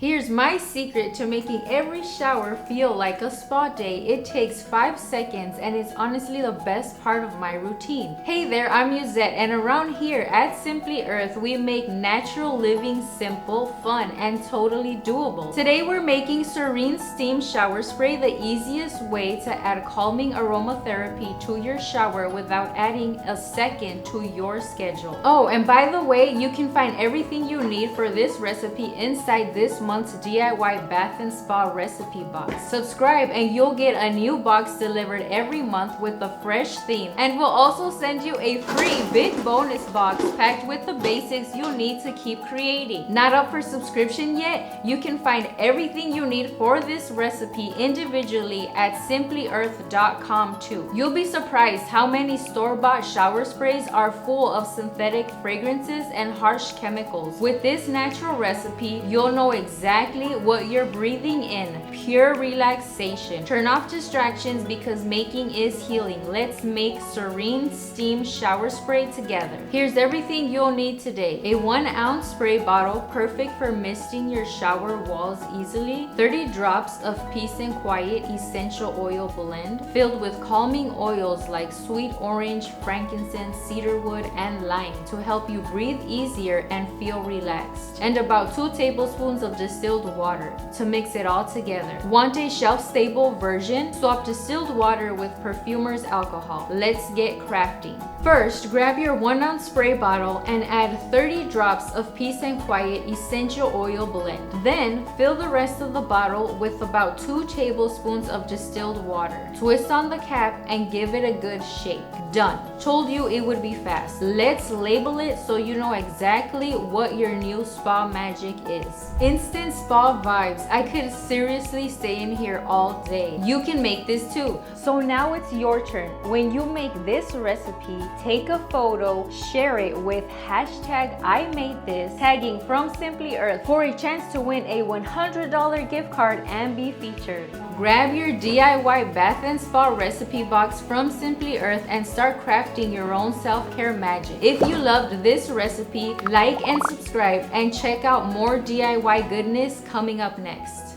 Here's my secret to making every shower feel like a spa day. It takes 5 seconds and it's honestly the best part of my routine. Hey there, I'm Yuzette, and around here at Simply Earth, we make natural living simple, fun, and totally doable. Today we're making Serene Steam Shower Spray, the easiest way to add calming aromatherapy to your shower without adding a second to your schedule. Oh, and by the way, you can find everything you need for this recipe inside this month's DIY bath and spa recipe box. Subscribe and you'll get a new box delivered every month with a fresh theme, and we'll also send you a free big bonus box packed with the basics you'll need to keep creating. Not up for subscription yet? You can find everything you need for this recipe individually at simplyearth.com too. You'll be surprised how many store-bought shower sprays are full of synthetic fragrances and harsh chemicals. With this natural recipe, you'll know exactly what you're breathing in: pure relaxation. Turn off distractions because making is healing. Let's make Serene Steam Shower Spray together. Here's everything you'll need today: a 1-ounce spray bottle, perfect for misting your shower walls easily; 30 drops of Peace and Quiet essential oil blend filled with calming oils like sweet orange, frankincense, cedarwood, and lime to help you breathe easier and feel relaxed; and about 2 tablespoons of distilled water to mix it all together. Want a shelf-stable version? Swap distilled water with perfumer's alcohol. Let's get crafting. First, grab your 1-ounce spray bottle and add 30 drops of Peace and Quiet essential oil blend. Then, fill the rest of the bottle with about 2 tablespoons of distilled water. Twist on the cap and give it a good shake. Done. Told you it would be fast. Let's label it so you know exactly what your new spa magic is. Instant spa vibes. I could seriously stay in here all day. You can make this too. So now it's your turn. When you make this recipe, take a photo, share it with #IMadeThis, tagging From Simply Earth for a chance to win a $100 gift card and be featured. Grab your DIY bath and spa recipe box from Simply Earth and start crafting your own self-care magic. If you loved this recipe, like and subscribe, and check out more DIY goodness coming up next.